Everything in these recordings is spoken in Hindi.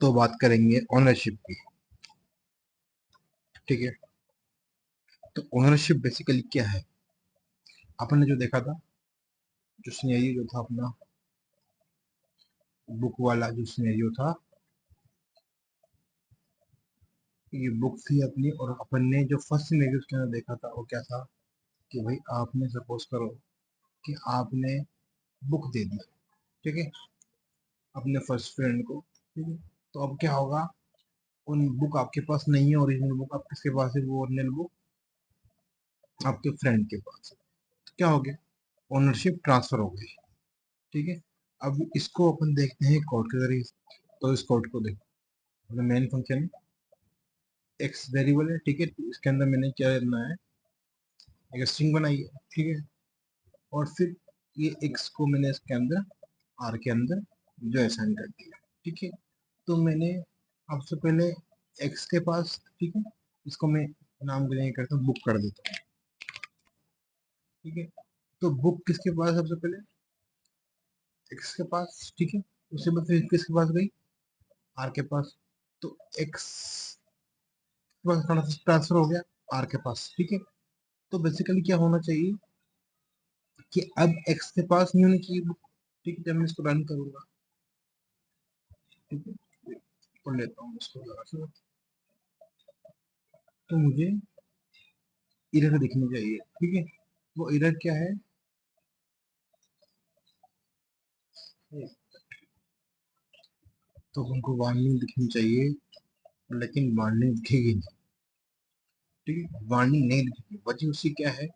तो बात करेंगे ओनरशिप की। ठीक है, तो ओनरशिप बेसिकली क्या है? अपन ने जो देखा था, जो सिनेरियो जो था अपना बुक वाला जो सिनेरियो था, ये बुक थी अपनी, और अपन ने जो फर्स्ट सिनेरियो उसके अंदर देखा था वो क्या था कि भाई आपने सपोज करो कि आपने बुक दे दी, ठीक है, अपने फर्स्ट फ्रेंड को। ठीक है, तो अब क्या होगा, उन बुक आपके पास नहीं है, ओरिजिनल बुक आप किसके पास है? वो ओरिजिनल बुक आपके फ्रेंड के पास है। तो क्या हो गया, ओनरशिप ट्रांसफर हो गई। ठीक है, अब इसको अपन देखते हैं कोड के जरिए। तो इस कोड को देखो, मेन फंक्शन एक्स वेरिएबल है। ठीक है, तो इसके अंदर मैंने क्या करना है, एक स्ट्रिंग बनाई है। ठीक है, और फिर ये एक्स को मैंने इसके अंदर आर के अंदर जो असाइन कर दिया। ठीक है, तो मैंने सबसे पहले एक्स के पास, ठीक है, इसको मैं नाम देने करता हूँ, बुक कर देता हूँ। ठीक है, तो बुक किसके पास? सबसे पहले एक्स के पास। ठीक है, उसके बाद फिर किसके पास गई? आर के पास। तो एक्स के पास थोड़ा सा ट्रांसफर हो गया आर के पास। ठीक है, तो बेसिकली क्या होना चाहिए कि अब एक्स के पास नहीं होनी चाहिए बुक। ठीक है, जब मैं इसको रन करूंगा, ठीक है, पढ़ लेता हूँ इसको जरा सा, तो मुझे एरर दिखनी चाहिए। ठीक है, वो एरर क्या है? तो हमको वार्निंग दिखनी चाहिए, लेकिन वार्निंग दिखेगी नहीं। ठीक है, वार्निंग नहीं दिखेगी, वजह उसकी क्या है?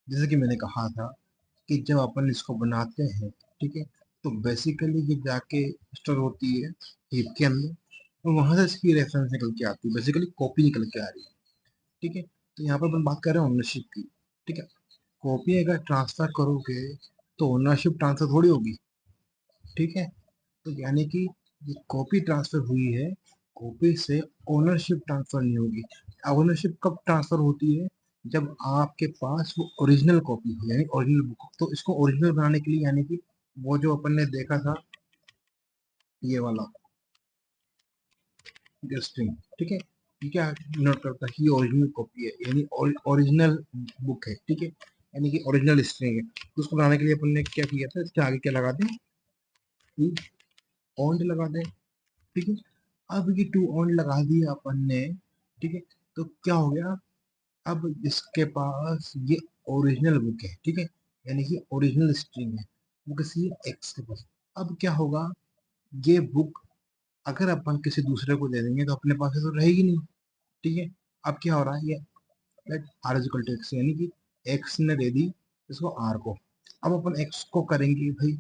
जैसे कि मैंने कहा था कि जब अपन इसको बनाते हैं, ठीक है, तो बेसिकली ये जाके स्टोर होती है हीप के अंदर, और वहां से इसकी रेफरेंस निकल के आती है, बेसिकली कॉपी निकल के आ रही है। ठीक है, तो यहाँ पर अपन बात कर रहे हैं ओनरशिप की। ठीक है, कॉपी अगर ट्रांसफर करोगे तो ओनरशिप ट्रांसफर थोड़ी होगी। ठीक है, तो यानी कि ये कॉपी ट्रांसफर हुई है, कॉपी से ओनरशिप ट्रांसफर नहीं होगी। ओनरशिप कब ट्रांसफर होती है? जब आपके पास वो ओरिजिनल कॉपी हो, यानी ओरिजिनल बुक। तो इसको ओरिजिनल बनाने के लिए, यानी कि वो जो अपन ने देखा था, ये वाला स्ट्रिंग, ठीक है, ये क्या नोट करता है कि ओरिजिनल कॉपी है, यानी ओरिजिनल बुक है। ठीक है, यानी कि ओरिजिनल स्ट्रिंग है। तो उसको बनाने के लिए अपन ने क्या किया था, इसके आगे क्या लगा दें, ऑन लगा दें। ठीक है, अब ये टू ऑन लगा दिया अपन ने। ठीक है, तो क्या हो गया, अब इसके पास ये ओरिजिनल बुक है। ठीक है, यानी कि ओरिजिनल स्ट्रिंग है, वो किसी एक्स के पास। अब क्या होगा, ये बुक अगर अपन किसी दूसरे को दे देंगे तो अपने पास तो रहेगी नहीं। ठीक है, अब क्या हो रहा है, ये let R is equal to X, यानी कि एक्स ने दे दी इसको आर को। अब अपन एक्स को करेंगे भाई,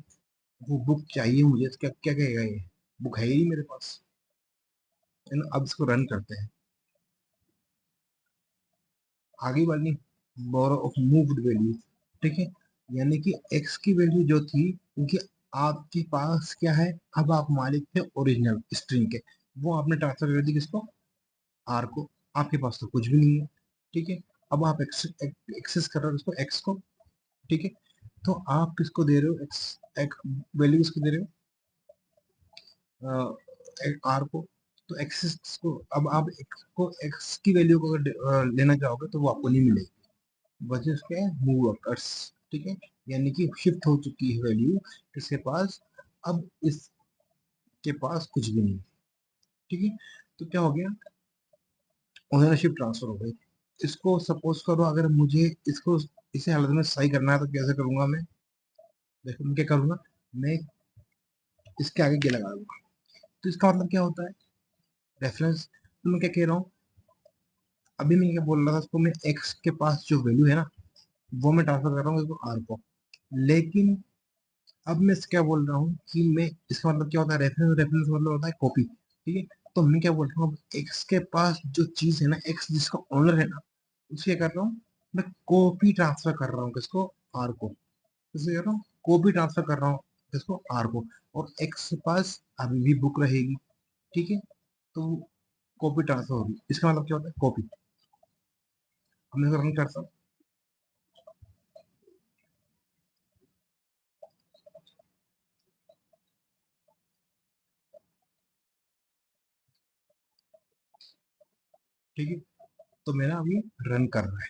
वो बुक चाहिए मुझे, क्या क्या कहेगा, ये बुक है ही नहीं मेरे पास। अब इसको रन करते हैं। आगे वाली बोरो ऑफ मूव्ड वैल्यू। ठीक है, यानी कि एक्स की वैल्यू जो थी, क्योंकि आपके पास क्या है, अब आप मालिक थे ओरिजिनल स्ट्रिंग के, वो आपने ट्रांसफर कर दी किसको? आर को। आपके पास तो कुछ भी नहीं है। ठीक है, अब आप एक्सेस कर रहे हो उसको, एक्स को। ठीक है, तो आप किसको दे रहे हो, एक्स एक वैल्यू किसको दे रहे हो, आर को। तो एक्सेस को, अब आप एक्स को, एक्स की वैल्यू को अगर लेना चाहोगे तो वो आपको नहीं मिलेगी। वजह क्या है, मूव अकर्स। ठीक है, यानी कि शिफ्ट हो चुकी है वैल्यू किसके पास, अब इसके पास कुछ भी नहीं। ठीक है, तो क्या हो गया, ओनरशिप ट्रांसफर हो गई। इसको सपोज करो, अगर मुझे इसको इसे हालत में सही करना है तो कैसे करूंगा मैं? देखो मैं क्या करूंगा, मैं इसके आगे क्या लगा दूंगा। तो इसका मतलब क्या होता है, रेफरेंस। तो मैं क्या कह रहा हूँ, अभी मैं क्या बोल रहा था, उसको मैं एक्स के पास जो वैल्यू है ना, वो मैं ट्रांसफर कर रहा हूँ इसको आर को। लेकिन अब मैं क्या बोल रहा हूँ कि मैं, इसका मतलब क्या होता है, रेफरेंस, रेफरेंस मतलब होता है कॉपी। ठीक है, तो मैं क्या बोल रहा हूँ, एक्स के पास जो चीज है ना, एक्स जिसका ऑनर है ना, उसे क्या कर रहा हूँ, मैं कॉपी ट्रांसफर कर रहा हूँ किसको? आर को। किसे कर रहा हूँ? कॉपी ट्रांसफर कर रहा हूँ किसको? आर को। और एक्स के पास अभी भी बुक रहेगी। ठीक है, तो कॉपी ट्रांसफर होगी, इसका मतलब क्या होता है, कॉपी। अब मैं रन करता हूँ, ठीक है, तो मेरा अभी रन कर रहा है।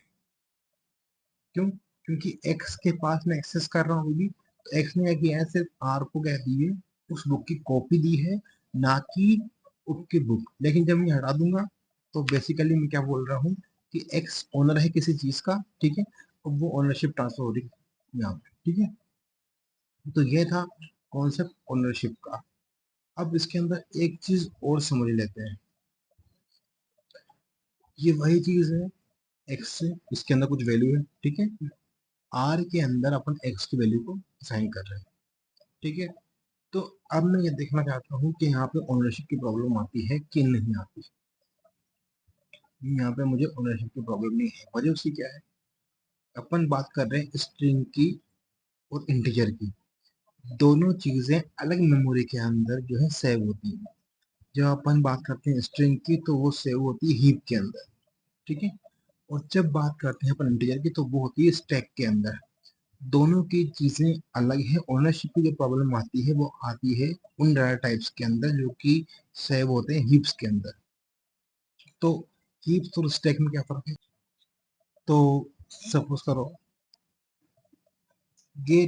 क्यों? क्योंकि एक्स के पास मैं एक्सेस कर रहा हूँ अभी, तो एक्स ने क्या किया है, सिर्फ आर को कह दी है, उस बुक की कॉपी दी है, ना कि उसकी बुक। लेकिन जब मैं हटा दूंगा तो बेसिकली मैं क्या बोल रहा हूँ कि एक्स ओनर है किसी चीज का, ठीक है, और वो ओनरशिप ट्रांसफर हो रही है यहाँ पे, ठीक है। तो ये था कॉन्सेप्ट ओनरशिप का। अब इसके अंदर एक चीज और समझ लेते हैं। ये वही चीज है, एक्स से इसके अंदर कुछ वैल्यू है, ठीक है, आर के अंदर अपन एक्स की वैल्यू को असाइन कर रहे हैं, ठीक है। तो अब मैं ये देखना चाहता हूँ कि यहाँ पे ओनरशिप की प्रॉब्लम आती है कि नहीं आती। यहाँ पे मुझे ओनरशिप की प्रॉब्लम नहीं है। वजह उसकी क्या है, अपन बात कर रहे हैं स्ट्रिंग की और इंटीजर की। दोनों चीजें अलग मेमोरी के अंदर जो है सेव होती है। जब अपन बात करते हैं स्ट्रिंग की तो वो सेव होती है हीप के अंदर, ठीक है, और जब बात करते हैं अपन इंटीजर की तो वो होती है स्टैक के अंदर। दोनों की चीजें अलग है। ओनरशिप की जो प्रॉब्लम आती है वो आती है उन डाटा टाइप्स के अंदर जो कि सेव होते हैं हीप्स के अंदर। तो हीप्स और स्टैक में क्या फर्क है? तो सपोज करो ये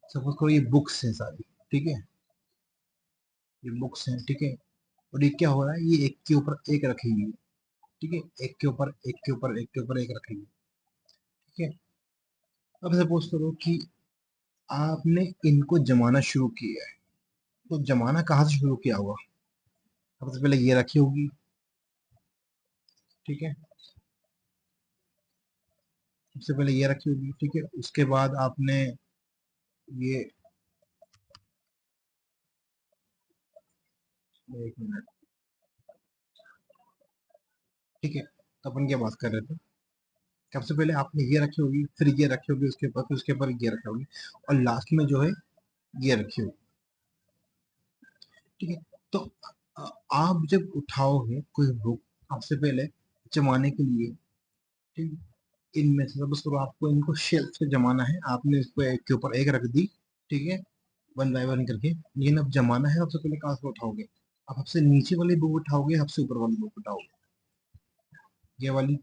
सपोज करो ये बुक्स है सारी, ठीक है, ये बुक्स हैं, ठीक है, और ये क्या हो रहा है, ये एक के ऊपर एक रखी हुई है, ठीक है, एक के ऊपर एक के ऊपर एक के ऊपर एक रखी हुई है, ठीक है। अब सपोज करो कि आपने इनको जमाना शुरू किया है, तो जमाना कहाँ से शुरू किया होगा? सबसे पहले ये रखी होगी, ठीक है, सबसे पहले ये रखी होगी, ठीक है, उसके बाद आपने ये, एक मिनट, ठीक है, तो अपन क्या बात कर रहे थे, सबसे पहले आपने ये रखी होगी, फिर ये रखी होगी उसके ऊपर, फिर उसके ऊपर ये रखी होगी, और लास्ट में जो है ये रखी होगी, ठीक है। तो आप जब उठाओगे कोई बुक, आपसे पहले जमाने के लिए, ठीक, इनमें से सपोज करो आपको इनको शेल्फ से जमाना है, आपने इसको एक के ऊपर एक रख दी, ठीक है, वन बाय वन करके। लेकिन अब जमाना है, सबसे पहले कहाँ से उठाओगे? आप सबसे नीचे वाली बुक उठाओगे, सबसे ऊपर वाली बुक उठाओगे, ये वाली,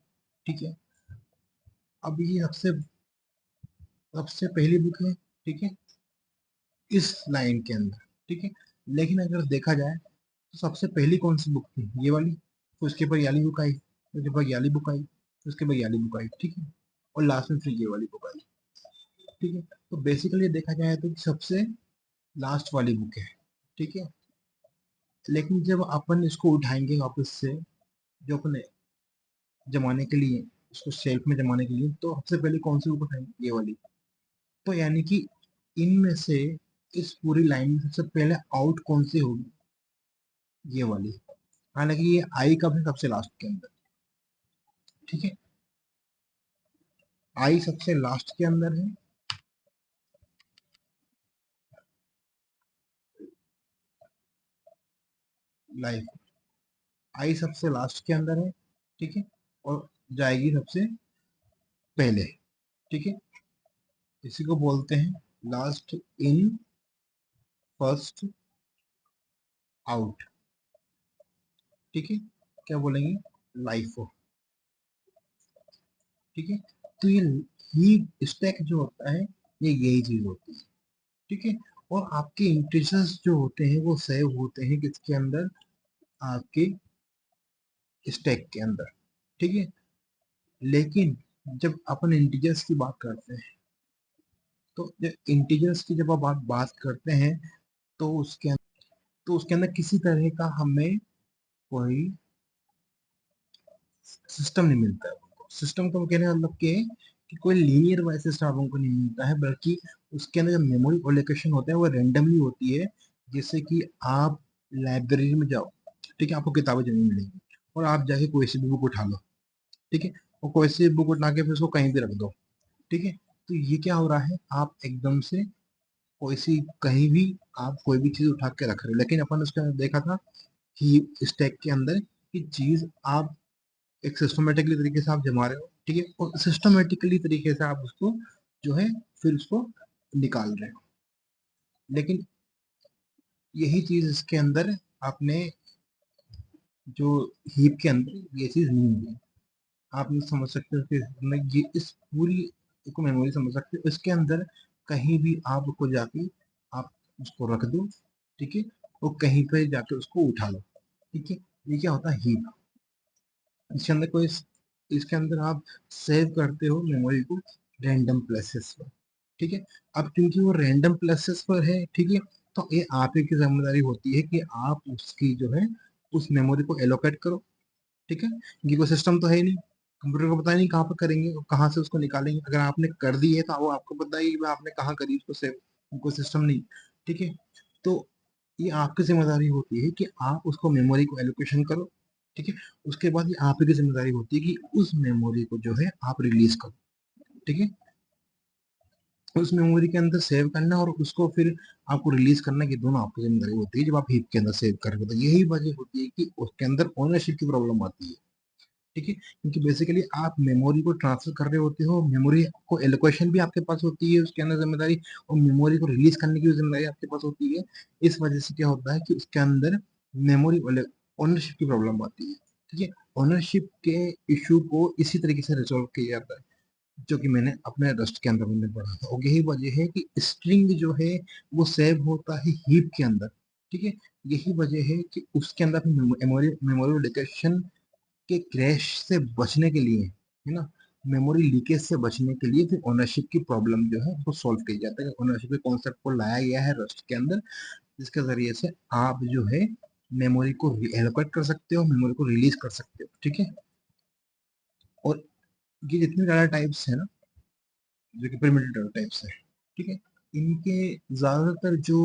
ठीक है। अब ये सबसे सबसे पहली बुक है, ठीक है, इस लाइन के अंदर, ठीक है। लेकिन अगर देखा जाए तो सबसे पहली कौन सी बुक थी? ये वाली, फिर उसके ऊपर ये वाली बुक आई, फिर उसके बाद ये वाली बुक आई, फिर उसके बाद ये वाली बुक आई, ठीक है, और लास्ट में फिर ये वाली बुक आई, ठीक है। तो बेसिकली देखा जाए तो सबसे लास्ट वाली बुक है, ठीक है। लेकिन जब अपन इसको उठाएंगे वापस से, जो अपने जमाने के लिए, उसको शेल्फ में जमाने के लिए, तो सबसे पहले कौन सी बुक उठाएंगे? ये वाली। तो यानी कि इनमें से इस पूरी लाइन में सबसे पहले आउट कौन सी होगी? ये वाली। हालांकि ये आई कब है? सबसे लास्ट के अंदर, ठीक है, आई सबसे लास्ट के अंदर है, लाइफ, आई सबसे लास्ट के अंदर है, ठीक है, और जाएगी सबसे पहले, ठीक है। इसी को बोलते हैं लास्ट इन फर्स्ट आउट, ठीक है, क्या बोलेंगे? लाइफ, ठीक है। तो ये स्टैक जो होता है, ये यही चीज होती है, ठीक है। और आपके इंटीजर्स जो होते हैं वो सेव होते हैं किसके अंदर? आपके स्टैक के अंदर, ठीक है। लेकिन जब अपन इंटीजर्स की बात करते हैं, तो जब इंटीजर्स की जब आप बात करते हैं, तो उसके अंदर किसी तरह का हमें कोई सिस्टम नहीं मिलता है। सिस्टम का कहने का मतलब क्या है कि कोई लीनियर वाइज सिस्टम आपको नहीं मिलता है, बल्कि उसके अंदर जो मेमोरी एलोकेशन होता है वो रेंडमली होती है। जैसे कि आप लाइब्रेरी में जाओ, ठीक है, आपको किताबें जरूर मिलेंगी, और आप जाके कोई सी भी बुक उठा लो, ठीक है, और कोई सी बुक उठा के फिर उसको कहीं भी रख दो, ठीक है। तो ये क्या हो रहा है, आप एकदम से कोई सी कहीं भी आप कोई भी चीज उठा के रख रहे हो, लेकिन अपन उसके अंदर देखा था कि स्टैक के अंदर की चीज आप एक सिस्टमेटिकली तरीके से आप जमा रहे हो, ठीक है, और सिस्टमेटिकली तरीके से आप उसको जो है फिर उसको निकाल रहे हो। लेकिन यही चीज इसके अंदर आपने जो हीप के अंदर ये चीज नहीं होगी। आप ये समझ सकते हो कि मैं ये इस पूरी को मेमोरी समझ सकते हो, इसके अंदर कहीं भी आपको जाके आप उसको रख दो, ठीक है, और कहीं पे जाके उसको उठा लो, ठीक है। ये क्या होता है, हीप। इसके अंदर कोई, इसके अंदर आप सेव करते हो मेमोरी को रैंडम प्लेसेस पर, ठीक है। अब क्योंकि वो रैंडम प्लेसेस पर है, ठीक है, तो ये आप ही की जिम्मेदारी होती है कि आप उसकी जो है उस मेमोरी को एलोकेट करो, ठीक है, क्योंकि कोई सिस्टम तो है ही नहीं, कंप्यूटर को पता ही नहीं कहाँ पर करेंगे और कहाँ से उसको निकालेंगे। अगर आपने कर दी है तो वो आपको पता है कि आपने कहाँ करी उसको सेव, कोई सिस्टम नहीं, ठीक है। तो ये आपकी जिम्मेदारी होती है कि आप उसको मेमोरी को एलोकेशन करो, ठीक है। उसके बाद ये आप ही की जिम्मेदारी होती है कि उस मेमोरी को जो है आप रिलीज करो, ठीक है। उस मेमोरी के अंदर सेव करना और उसको फिर आपको रिलीज करना, की दोनों आपकी जिम्मेदारी होती है जब आप हीप के अंदर सेव कर रहे हो। तो यही वजह होती है कि उसके अंदर ओनरशिप की प्रॉब्लम आती है, ठीक है, क्योंकि बेसिकली आप मेमोरी को ट्रांसफर कर रहे होते हो, मेमोरी को एलोकेशन भी आपके पास होती है उसके अंदर जिम्मेदारी, और मेमोरी को रिलीज करने की भी जिम्मेदारी आपके पास होती है। इस वजह से क्या होता है कि उसके अंदर मेमोरी ओनरशिप की प्रॉब्लम आती है, ठीक है। ओनरशिप के इशू को इसी तरीके से रिजोल्व किया जाता है जो कि मैंने अपने रस्ट के अंदर मैंने पढ़ा था, और यही वजह है कि स्ट्रिंग जो है वो सेव होता है हीप के अंदर, ठीक है। यही वजह है कि उसके अंदर मेमोरी मेमोरी लोकेशन के क्रैश से बचने के लिए, है ना, मेमोरी लीकेज से बचने के लिए फिर ओनरशिप की प्रॉब्लम जो है उसको सॉल्व किया जाता है। ओनरशिप के कॉन्सेप्ट को लाया गया है रस्ट के अंदर, जिसके जरिए से आप जो है मेमोरी को एलोकेट कर सकते हो, मेमोरी को रिलीज कर सकते हो, ठीक है। और ये जितने डाटा टाइप्स है ना, जो कि प्रिमिटिव डाटा टाइप्स है, ठीक है, इनके ज्यादातर जो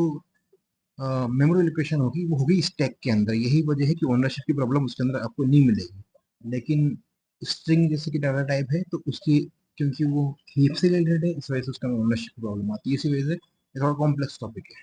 मेमोरी लोकेशन होगी वो होगी स्टैक के अंदर। यही वजह है कि ओनरशिप की प्रॉब्लम उसके अंदर आपको नहीं मिलेगी। लेकिन स्ट्रिंग जैसे कि डाटा टाइप है तो उसकी, क्योंकि वो हीप से रिलेटेड है, इस वजह से उसका ओनरशिप की प्रॉब्लम आती है। इसी वजह से ये थोड़ा कॉम्प्लेक्स टॉपिक है।